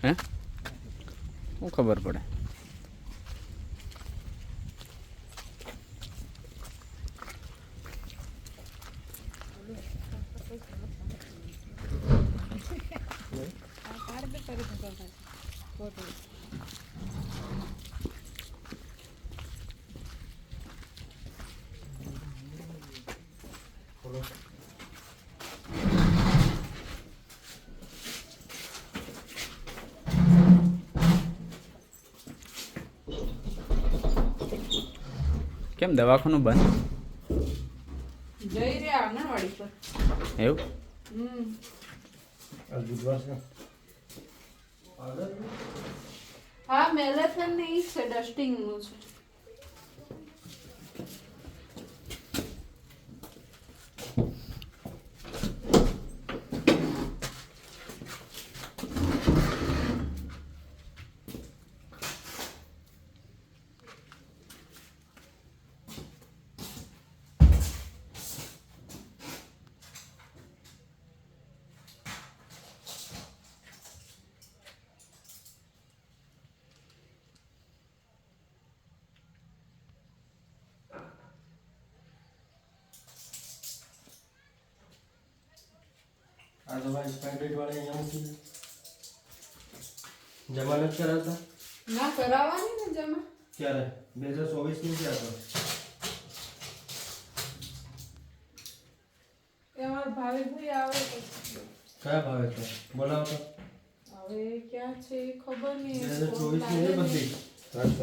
હે શું ખબર પડે? કેમ દવાખાનું બંધ? જઈ રહ્યા આંગણવાડી પર. એવું? હા, મેરેથોન ને ઈ છે, ડસ્ટિંગ નું છે. આ દવા એક્સપાયરી વાળા અહીંયા મૂકી જમા નથી કરાવતા? ના કરાવવાની ને જમા. ક્યારે? 2024 ની ક્યાં તો અમાર ભાવેશભાઈ આવે પછી. કયા ભાવે છે બોલાવો તો. હવે ક્યાં છે એ ખબર નહીં. 2024 ની બધી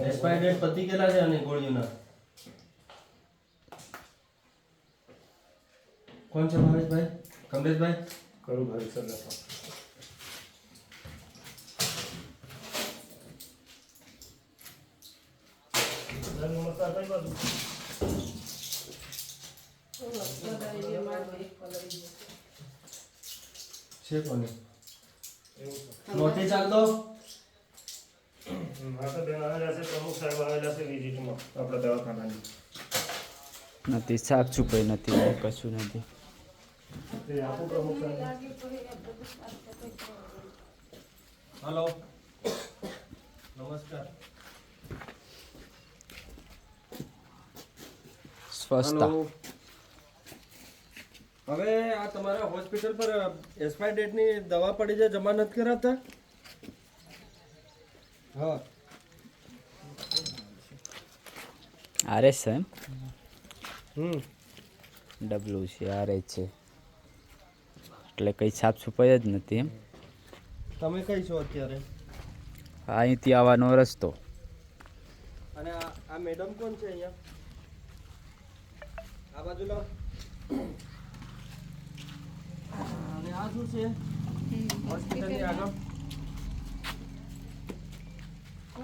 એક્સપાયરી ડેટ પતી ગયેલા છે અને ગોળીઓના. કોણ છે ભાવેશભાઈ? કમલેશભાઈ? કરું ભાઈ સર નમસ્કાર કઈ બાજુ છે કોને એવું નોટિસ ચાલતો હા તો બેન આવેલા છે, પ્રમુખ સાહેબ આવેલા છે વિઝિટમાં આપણા દવાખાનાની. નથી, સાફ છુપાઈ નથી, કશું નથી. તે આપો પ્રમુખ સાહેબ. હલો નમસ્કાર. સ્વચ્છતા. હલો. હવે આ તમારા હોસ્પિટલ પર એક્સપાયર ડેટની દવા પડી છે, જમા નથી કરાવતા? હા આરએસ છે એમ? ડબલું છે, આરએસ છે, એટલે કંઈ સાફ છુપાઈ જ નથી એમ. તમે કઈ છો અત્યારે? અહીંથી આવવાનો રસ્તો. અને આ મેડમ કોણ છે અહીંયા? આ બાજુ લો. અને આ શું છે? હોસ્પિટલની આગળ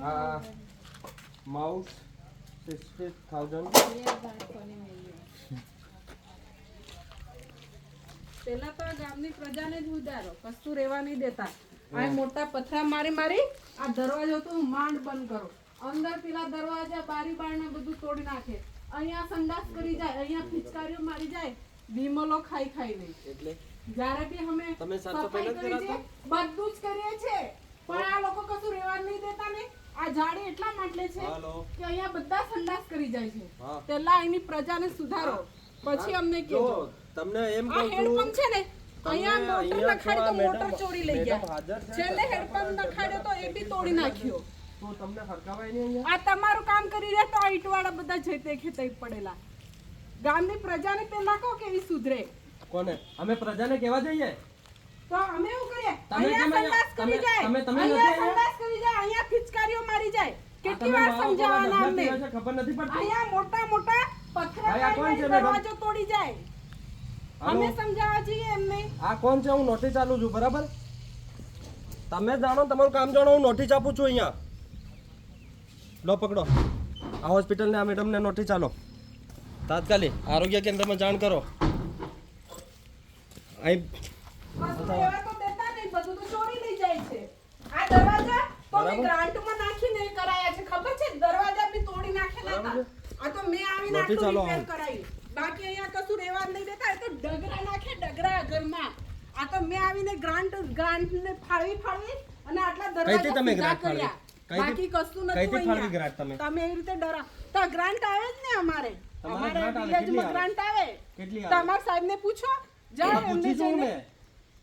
આ માઉસ 60,000. પેલા તો આ ગામની પ્રજાને જ ઉધારો, કશું રહેવા નહીં દેતા. આ મોટા પથરા મારી મારી આ દરવાજો તો માંડ બંધ કરો. અંદર પેલા દરવાજા બારી બારણા બધું તોડી નાખે. અહીંયા સંડાસ કરી જાય, અહીંયા પિચકારીઓ મારી જાય, બીમલો ખાઈ ખાઈ નહીં. એટલે જ્યારે બી અમે તમે સાફ સફાઈ સફાઈ નથી કરી છે, બધું જ કરીએ છે, પણ આ લોકો કશું રહેવા નહીં દેતા ને. આ જાડી એટલા માટે છે હાલો. કે અહીંયા બધા સંડાસ કરી જાય છે. હા. પહેલા એની પ્રજાને સુધારો, પછી અમને જો કહેજો. તમને એમ આ કહું હેડપંપ છે ને, અહીંયા મોટર અહીંયા નખાડી તો છો, મોટર મેડમ- ચોરી લઈ મેડમ ગયા. હાજર છે. છેલ્લે હેડપંપ નખાડ્યો તો એ બી તોડી નાખ્યો. તો તમને હરકાવાય નહીં અહીંયા? આ તમારું કામ કરી રહ્યા તો આ ઈંટવાળા બધા જેતે ખેતે પડેલા. ગામની પ્રજાને પેલા કહો કે ઈ સુધરે. કોને? અમે પ્રજાને કહેવા જઈએ? તો અમે એવું કરીએ, તમે અહીંયા કેમ સંડાસ કરી જાય, તમે નથી અહીંયા અહીંયા? સંડાસ કરી જાય, અહીંયા પિચકારીઓ મારી જાય. આ કેટલી તમે વાર માવો સમજાવવાના કોના અમને? ડબલા પીવા છે, ખબર નથી પડતી? અહીંયા મોટા મોટા પથરા ભાઈ, આ કોણ મારી છે, મારી મેડમ? દરવાજો તોડી જાય. હાલો. અમે સમજાવવા જઈએ એમને. આ કોણ છે? હું નોટિસ ચાલુ છું, બરાબર? તમે જાણો, તમારું કામ જાણો, હું નોટિસ આપું છું અહીંયા. લો પકડો. આ હોસ્પિટલને, આ મેડમને નોટિસ ચાલો. તાત્કાલિક આરોગ્ય કેન્દ્રમાં જાણ કરો. અહીં બધું રહેવા તો દેતા નહીં, બધું તો ચોરી લઈ જાય છે. આ દરવાજા તો મેં બરાબર. ગ્રાન્ટમાં નાખીને એ કરાયા છે, ખબર છે? દરવાજા બી તોડી નાખેલા બરાબર હતા. આ તો મેં આવીને નોટિસ આટલું ચાલો રિપેર આવો. કરાવી. બાકી અહીંયા કશું રહેવા જ નહીં દેતા. એ તો ડગરા નાખે, ડગરા ઘરમાં. આ તો મેં આવીને ગ્રાન્ટને ફાળવી અને આટલા કઈથી દરવાજા તમે સીધા ગ્રાન્ટ ફાળવી? કર્યા. બાકી કશું નતું કઈથી ફાળવી અહીંયા. ગ્રાન્ટ તમે? તમે એવી રીતે ડરા તો ગ્રાન્ટ આવે જ ને અમારે તમારે અમારે grant આવે, કેટલી વિલેજમાં આવે? ગ્રાન્ટ આવે કેટલી તો આવે? અમારા સાહેબને પૂછો જાઓ તો એમને પૂછી છું જઈને. મેં.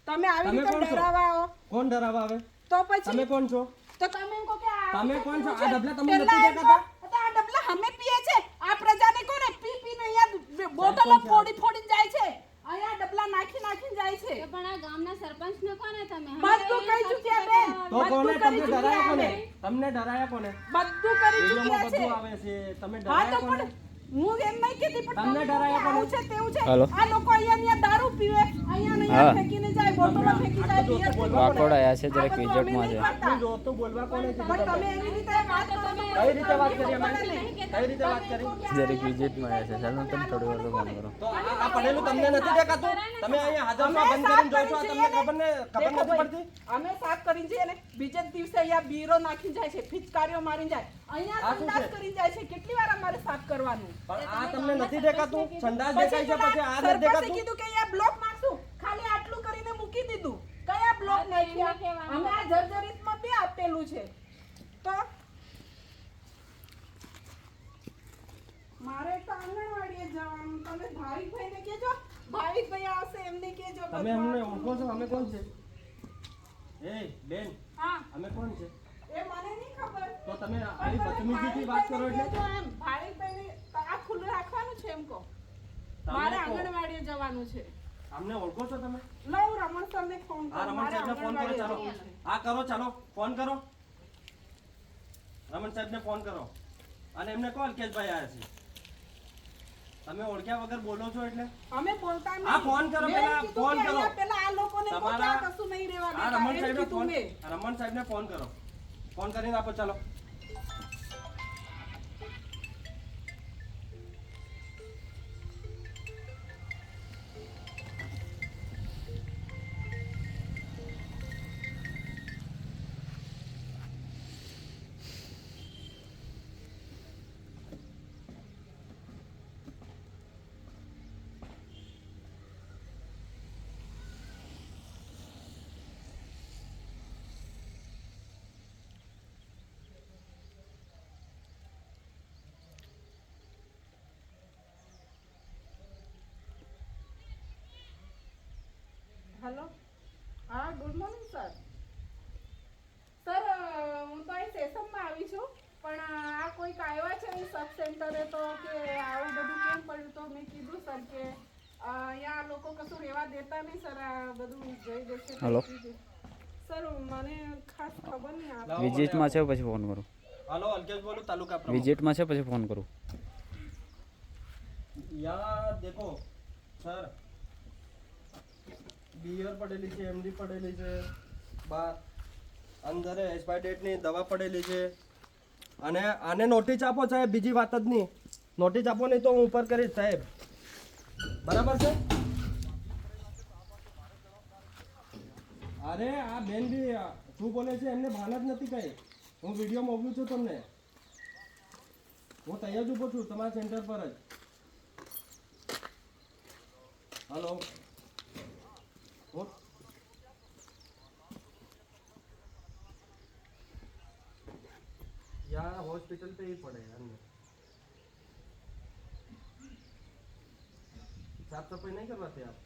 તમે આવી તમે રીતે કોણ છો? ડરાવા આવો કોણ ડરાવા આવે? તો તમે પછી કોણ છો? તો તમે એમ કહો કે આ તમે વખતે કોણ છો? પીવું આ છે. ડબલા તમને પહેલા નથી એમ દેખાતા? કહો, તો આ ડબલા અમે પીએ છે આ પ્રજાને કોને પી પીને અહીંયા બોટલો ફોડી ફોડીને જાય છે અહીંયા ડબલા નાખીને જાય છે તો પણ આ ગામના સરપંચને કોને તમે બધું કરી ચૂક્યા બેન તો કોને બધું કરી તમને ડરાયા ચૂક્યા કોને? અમે. તમને ડરાયા કોને? બધું કરી વિડીયોમાં ચૂક્યા બધું છે આવે છે. તમે હા ડરાયા તો કોને? પણ હું એમ નહીં કહેતી પણ તમને તમે ડરાયા કહો કે આવું કોને? છે તેવું છે હાલો. આ લોકો અહીંયા દારૂ પીવે અહીંયા ને હા. અહીંયા ફેંકીને જાય બોટલો ફેંકી જાય બિયર ફેંકી જાય. વાકોડ આયા છે જરાક આ બધું વિજેટમાં અમે છે. નહીં કરતા. આટલું જોરથી બોલવા કોને કીધું પણ તમને? તમે એવી રીતે વાત કરો તો કઈ રીતે વાત કરી અમે? ખબર નહીં. કઈ રીતે વાત કરી? જરાક વિજેટમાં આવ્યા છે ચાલો તમે થોડી વાર ફોન કરો. તો આ પડેલું તમને નથી દેખાતું? તમે અહીંયા હાજર છો, બંધ કરીને જોઈ છો, આ તમને ખબર દેખો નથી ભાઈ, પડતી? અમે સાફ કરીને જઈએ ને બીજે જ દિવસે અહીંયા બીરો નાખીને જાય છે પિચકારીઓ મારીને જાય અહીંયા આ શું સંડાસ છે? કરીને જાય છે કેટલી વાર અમારે સાફ કરવાનું પણ આ તમને નથી દેખાતું? સંડાસ દેખાય છે, પછી આ નથી સરપંચે દેખાતું? કીધું કે અહીંયા બ્લોક નાખશું ખાલી આટલું કરીને મૂકી દીધું કયા બ્લોક નાખ્યા અમે આ જર્જરિતમાં બી આપેલું છે તો મારે તો આંગણવાડીએ જવાનું તમે ભાવિકભાઈને કહેજો ભાવિકભાઈ આવશે એમને કહેજો તમે અમને ઓળખો છો? અમે કોણ છે? એ બેન, હા અમે કોણ છે? એ મને નહીં ખબર તો તમે આવી બદતમીજીથી વાત કરો એટલે? ભાવિકભાઈને આ ખુલ્લું રાખવાનું છે એમ કહો તમે મારે કહો. આંગણવાડીએ જવાનું છે અમને ઓળખો છો તમે? લઉં રમણ સરને ફોન આ કરું રમણ મારે સાહેબને ફોન કરો, આંગણવાડીએ ચાલો. જવાનું છે. આ કરો, ચાલો, ફોન કરો. રમણ સાહેબને ફોન કરો અને એમને કહો અલ્કેશભાઈ આવ્યા છે. તમે ઓળખ્યા વગર બોલો છો એટલે? અમે બોલતા નહીં આ ફોન કરો મેં પહેલા, કીધું ફોન કે કરો. અહીંયા પહેલા આ લોકોને કહો કે આ તમારા- કશું નહીં રહેવા આ દેતા. રમણ એમ સાહેબને કીધું ફોન મેં. રમણ સાહેબને ફોન કરો. ફોન કરીને આપો, ચાલો. હેલો હા ગુડ મોર્નિંગ સર સર હું તો અહીં સ્ટેશનમાં આવી છું પણ આ કોઈક આવ્યા છે અહીં સબ સેન્ટરે તો કે આવું બધું કેમ પડ્યું તો મેં કીધું સર કે અહીંયા આ લોકો કશું રહેવા દેતા નહીં સર આ બધું જઈ દેશે હલો. સર મને ખાસ ખબર નહીં આ લાવો, વિજેટમાં છે પછી ફોન કરું. હાલો, અલ્કેશ બોલું, તાલુકા પ્રમુખ. વિજેટમાં છે પછી ફોન કરું. यहाँ देखो सर, बियर पड़ेली છે, એમડી પડેલી છે, બાર અંદર એક્સપાયર ડેટની દવા પડેલી છે અને આને નોટિસ આપો સાહેબ, બીજી વાત જ નહીં. નોટિસ આપો નહીં તો હું ઉપર કરીશ સાહેબ, બરાબર છે? અરે આ બેન બી શું બોલે છે એમને ભાન જ નથી કઈ. હું વિડીયો મોકલું છું તમને. હું તૈયાર જ ઊભો છું તમારા સેન્ટર પર જ. हेलो यहाँ हॉस्पिटल पे ही पड़े अंदर. साफ सफाई नहीं करवाते आप?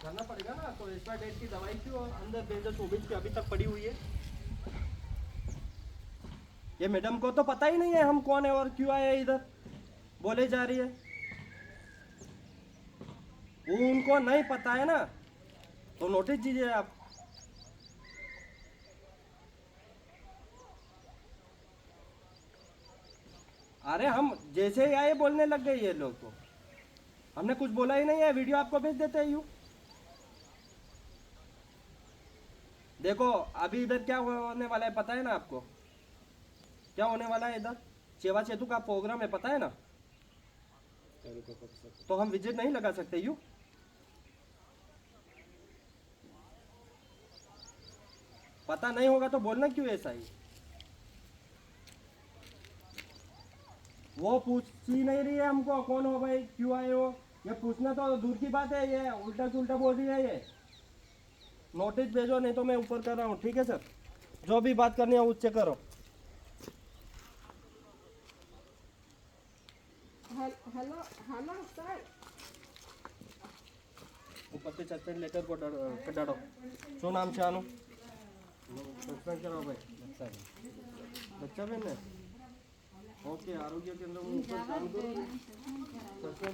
करना पड़ेगा ना. तो एक्सपायर डेट की दवाई क्यों अंदर 2024 की अभी तक पड़ी हुई है? ये मैडम को तो पता ही नहीं है हम कौन है और क्यों आए हैं इधर. बोले जा रही है. वो उनको नहीं पता है ना, तो नोटिस दीजिए आप. अरे हम जैसे ही आए बोलने लग गए ये लोग को. हमने कुछ बोला ही नहीं है, वीडियो आपको भेज देते हैं यूं. देखो अभी इधर क्या होने वाला है पता है ना आपको? क्या होने वाला है इधर? सेवा सेतु का प्रोग्राम है, पता है ना? तो हम विजिट नहीं लगा सकते यूं. पता नहीं होगा तो बोलना क्यों ऐसा ही? वो पूछ ही नहीं रही है हमको कौन हो भाई, क्यों आए हो. ये पूछना तो दूर की बात है, ये उल्टा सुल्टा बोल रही है. नोटिस भेजो, नहीं तो मैं ऊपर कर रहा हूँ, ठीक है सर। जो भी बात करनी है उससे करो। હેલો હેલો સર ઉપરથી સસ્પેન્ડ લેટર કઢાડો. શું નામ છે આનું? સસ્પેન્ડ કરો ભાઈ. બચ્ચાબેન ને? ઓકે, આરોગ્ય કેન્દ્રમાં ઉપર ચાલુ કરો. સસ્પેન્ડ